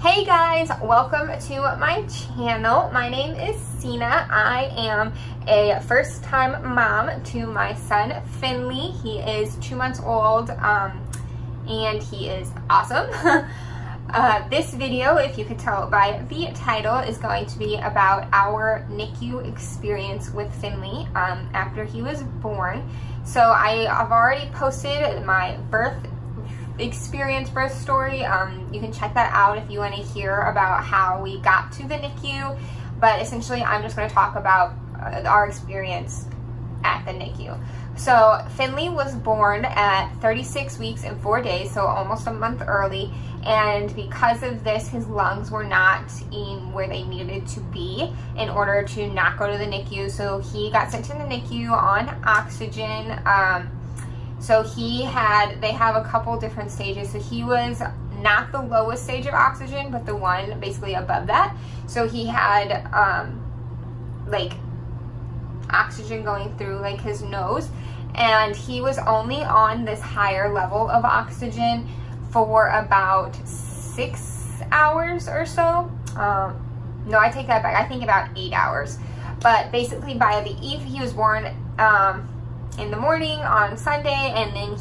Hey guys, welcome to my channel. My name is Sina. I am a first-time mom to my son Finley. He is 2 months old and he is awesome. This video, if you could tell by the title, is going to be about our NICU experience with Finley after he was born. So I've already posted my birth story. You can check that out if you want to hear about how we got to the NICU, but essentially I'm just going to talk about our experience at the NICU. So Finley was born at 36 weeks and 4 days, so almost a month early, and because of this his lungs were not in where they needed to be in order to not go to the NICU, so he got sent to the NICU on oxygen. So they have a couple different stages. So he was not the lowest stage of oxygen, but the one basically above that. So he had like oxygen going through like his nose, and he was only on this higher level of oxygen for about 6 hours or so. No, I take that back. I think about 8 hours. But basically by the eve, he was born in the morning on Sunday, and then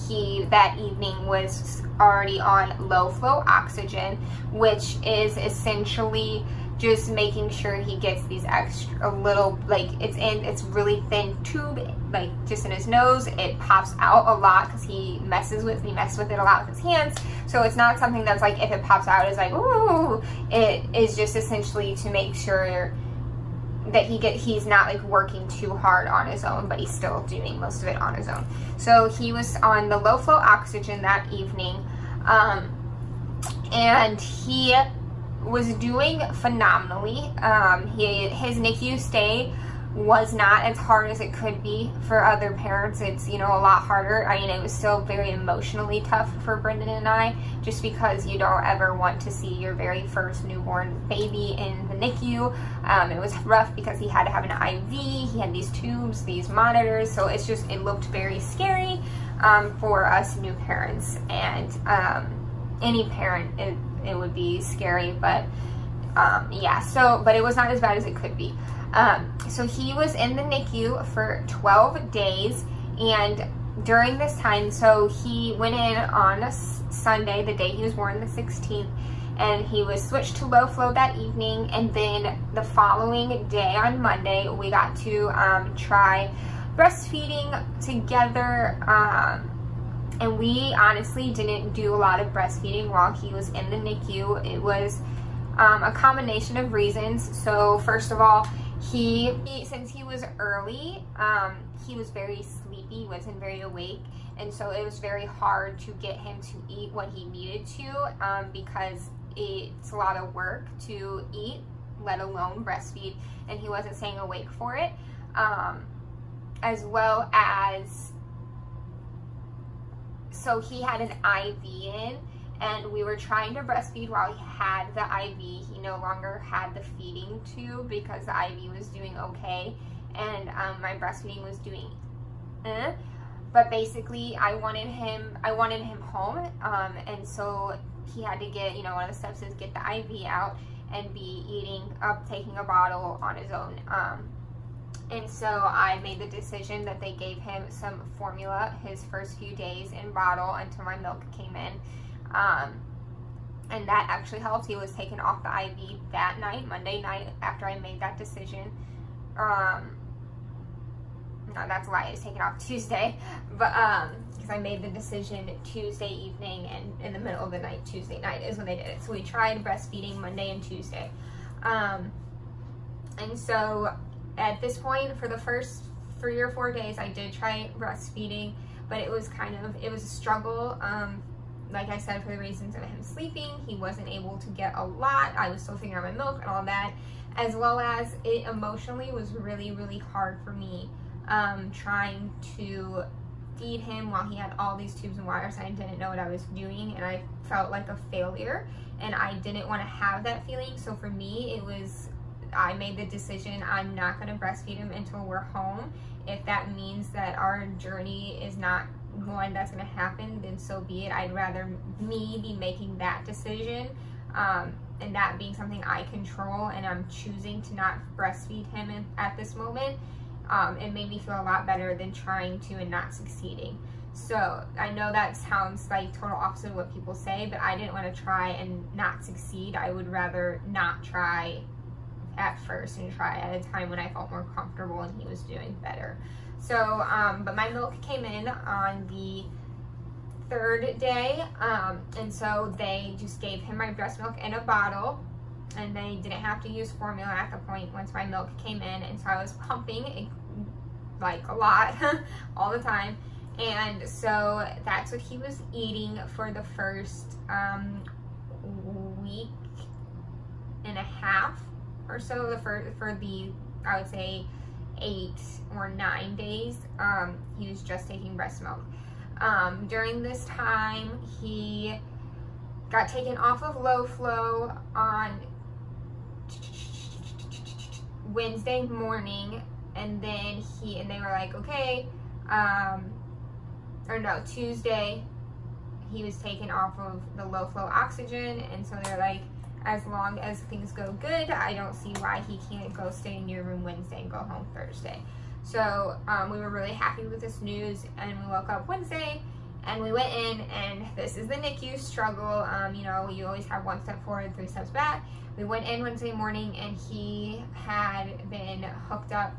that evening was already on low flow oxygen, which is essentially just making sure he gets these extra little, like it's really thin tube, like just in his nose. It pops out a lot because he messes with it a lot with his hands. So it's not something that's like, if it pops out, it's like, ooh. It is just essentially to make sure that he's not like working too hard on his own, but he's still doing most of it on his own. So he was on the low flow oxygen that evening, and he was doing phenomenally. His NICU stay was not as hard as it could be for other parents. It's, you know, a lot harder. I mean, it was still very emotionally tough for Brendan and I, just because you don't ever want to see your very first newborn baby in the NICU. It was rough because he had to have an IV, he had these tubes, these monitors, so it looked very scary for us new parents, and any parent, it would be scary, but yeah, but it was not as bad as it could be. So he was in the NICU for 12 days, and during this time, so he went in on a Sunday, the day he was born, the 16th, and he was switched to low flow that evening, and then the following day on Monday, we got to try breastfeeding together, and we honestly didn't do a lot of breastfeeding while he was in the NICU. It was a combination of reasons. So first of all, since he was early, he was very sleepy, wasn't very awake, and so it was very hard to get him to eat what he needed to, because it's a lot of work to eat, let alone breastfeed, and he wasn't staying awake for it, as well as, so he had an IV in, and we were trying to breastfeed while he had the IV. He no longer had the feeding tube because the IV was doing okay, and my breastfeeding was doing but basically I wanted him home, and so he had to get, you know, one of the steps is get the IV out and be taking a bottle on his own, and so I made the decision that they gave him some formula his first few days in bottle until my milk came in. And that actually helped. He was taken off the IV that night, Monday night, after I made that decision. No, that's why it was taken off Tuesday, but because I made the decision Tuesday evening, and in the middle of the night, Tuesday night is when they did it. So we tried breastfeeding Monday and Tuesday, and so at this point, for the first 3 or 4 days, I did try breastfeeding, but it was a struggle. Like I said, for the reasons of him sleeping, he wasn't able to get a lot. I was still figuring out my milk and all that, as well as it emotionally was really, really hard for me trying to feed him while he had all these tubes and wires. I didn't know what I was doing, and I felt like a failure, and I didn't want to have that feeling. So for me, I made the decision, I'm not going to breastfeed him until we're home. If that means that our journey is not one that's going to happen, then so be it. I'd rather me be making that decision and that being something I control, and I'm choosing to not breastfeed him at this moment, it made me feel a lot better than trying to and not succeeding. So I know that sounds like total opposite of what people say, but I didn't want to try and not succeed. I would rather not try at first and try at a time when I felt more comfortable and he was doing better. So, but my milk came in on the 3rd day, and so they just gave him my breast milk in a bottle, and they didn't have to use formula at the point once my milk came in, and so I was pumping like a lot all the time. And so that's what he was eating for the first week and a half or so, for the, I would say, 8 or 9 days. He was just taking breast milk. During this time, he got taken off of low flow on Wednesday morning, and then they were like, okay, or no, Tuesday, he was taken off of the low flow oxygen, and so they're like, as long as things go good, I don't see why he can't go stay in your room Wednesday and go home Thursday. So we were really happy with this news, and we woke up Wednesday, and we went in, and this is the NICU struggle. You know, you always have 1 step forward, 3 steps back. We went in Wednesday morning, and he had been hooked up.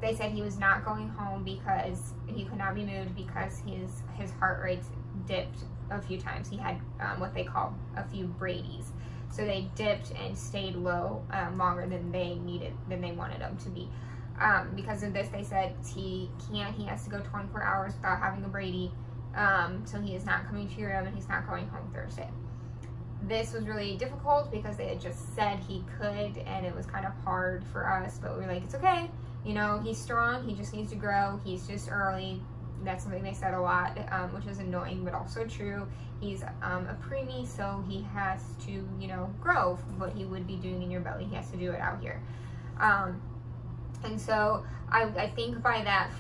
They said he was not going home because he could not be moved because his heart rate dipped a few times. He had what they call a few Brady's. So they dipped and stayed low longer than they wanted them to be. Because of this, they said he has to go 24 hours without having a Brady. So he is not coming to your room, and he's not going home Thursday. This was really difficult because they had just said he could, and it was kind of hard for us, but we were like, it's okay. You know, he's strong, he just needs to grow, he's just early. That's something they said a lot, which is annoying, but also true. He's a preemie, so he has to, you know, grow what he would be doing in your belly. He has to do it out here. And so I think by that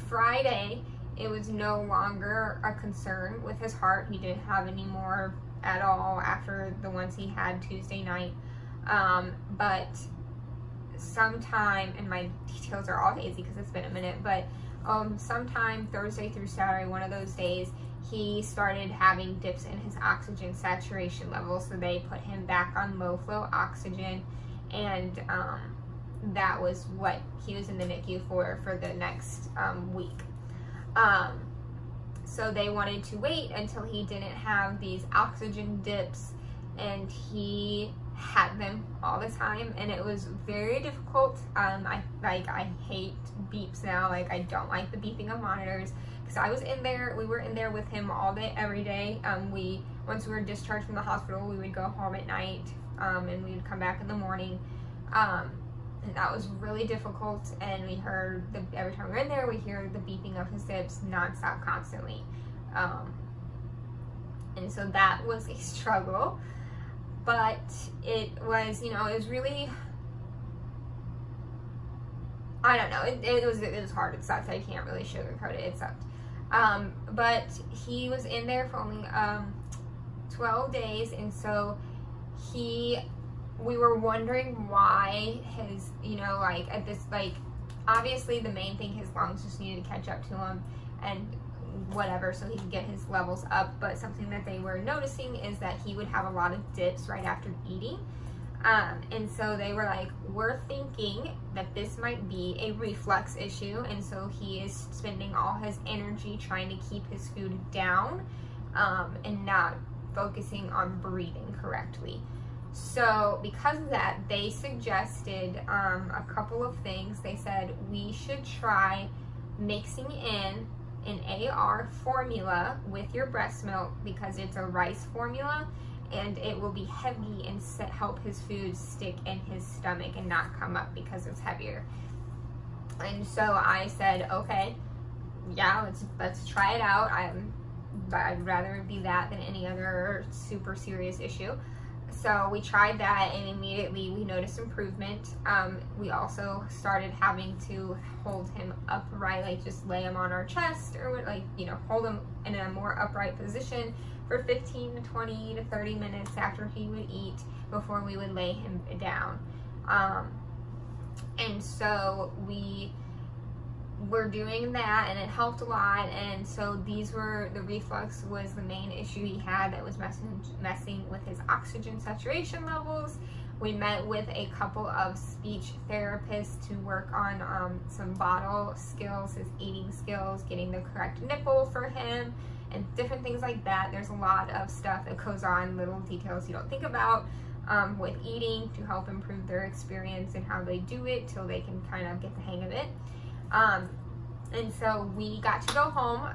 Friday, it was no longer a concern with his heart. He didn't have any more at all after the ones he had Tuesday night. But sometime, and my details are all hazy because it's been a minute, but sometime Thursday through Saturday, one of those days, he started having dips in his oxygen saturation level, so they put him back on low flow oxygen, and that was what he was in the NICU for the next week. So they wanted to wait until he didn't have these oxygen dips, and he had them all the time, and it was very difficult. I hate beeps now. Like, I don't like the beeping of monitors, because I was in there, we were in there with him all day, every day. Once we were discharged from the hospital, we would go home at night, and we would come back in the morning, and that was really difficult. And we heard every time we were in there, we hear the beeping of his dips nonstop, constantly, and so that was a struggle. But it was, you know, it was really, I don't know, it was hard. It sucked. I can't really sugarcoat it. It sucked. But he was in there for only 12 days, and so we were wondering why his, you know, like, at this, like, obviously the main thing, his lungs just needed to catch up to him and whatever, so he could get his levels up. But something that they were noticing is that he would have a lot of dips right after eating, and so they were like, we're thinking that this might be a reflux issue, and so he is spending all his energy trying to keep his food down, and not focusing on breathing correctly. So because of that, they suggested a couple of things. They said we should try mixing in an AR formula with your breast milk, because it's a rice formula, and it will be heavy and help his food stick in his stomach and not come up because it's heavier. And so I said, okay, yeah, let's try it out. I'd rather it be that than any other super serious issue. So we tried that, and immediately we noticed improvement. We also started having to hold him upright, like just lay him on our chest, or like, you know, hold him in a more upright position for 15 to 20 to 30 minutes after he would eat before we would lay him down. And so we were doing that, and it helped a lot. And so these were, the reflux was the main issue he had that was messing with his oxygen saturation levels. We met with a couple of speech therapists to work on some bottle skills, his eating skills, getting the correct nipple for him, and different things like that. There's a lot of stuff that goes on, little details you don't think about with eating, to help improve their experience and how they do it till they can kind of get the hang of it. And so we got to go home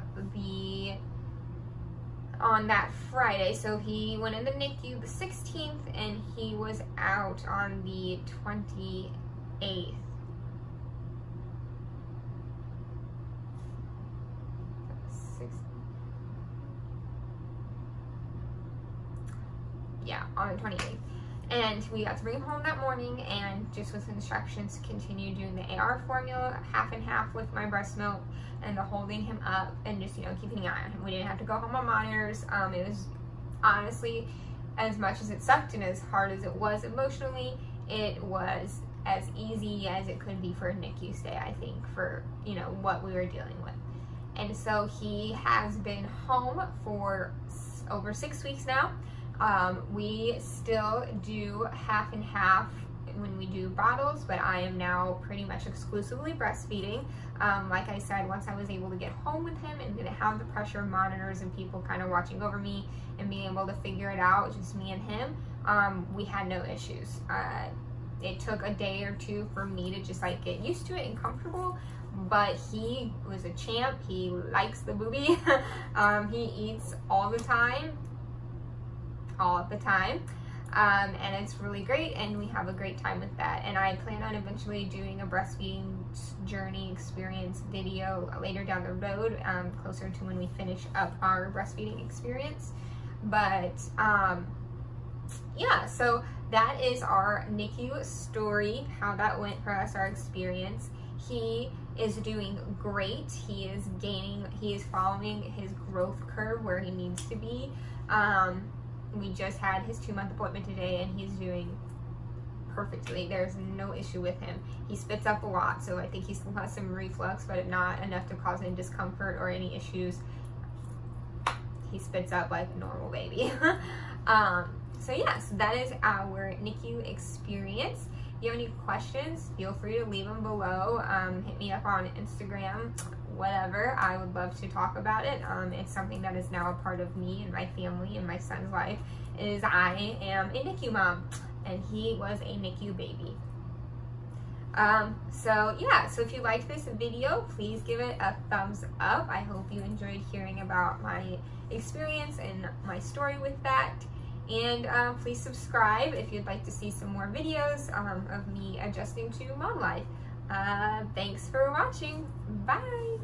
on that Friday. So he went in the NICU the 16th, and he was out on the 28th. Yeah, on the 28th. And we got to bring him home that morning, and just with instructions to continue doing the AR formula, half and half with my breast milk, and the holding him up, and just, you know, keeping an eye on him. We didn't have to go home on monitors. It was honestly, as much as it sucked and as hard as it was emotionally, it was as easy as it could be for a NICU stay, I think, for, you know, what we were dealing with. And so he has been home for over 6 weeks now. We still do half and half when we do bottles, but I am now pretty much exclusively breastfeeding. Like I said, once I was able to get home with him and didn't have the pressure of monitors and people kind of watching over me and being able to figure it out, just me and him, we had no issues. It took a day or two for me to just like get used to it and comfortable, but he was a champ. He likes the booby. He eats all the time. And it's really great, and we have a great time with that. And I plan on eventually doing a breastfeeding journey experience video later down the road, closer to when we finish up our breastfeeding experience. But yeah, so that is our NICU story, how that went for us, our experience. He is doing great. He is following his growth curve where he needs to be. We just had his 2-month appointment today, and he's doing perfectly. There's no issue with him. He spits up a lot, so I think he still has some reflux, but not enough to cause any discomfort or any issues. He spits up like a normal baby. So yes, that is our NICU experience. If you have any questions, feel free to leave them below. Hit me up on Instagram, whatever. I would love to talk about it. It's something that is now a part of me and my family and my son's life, is I am a NICU mom, and he was a NICU baby. So yeah, so if you liked this video, please give it a thumbs up. I hope you enjoyed hearing about my experience and my story with that. And please subscribe if you'd like to see some more videos of me adjusting to mom life. Thanks for watching. Bye.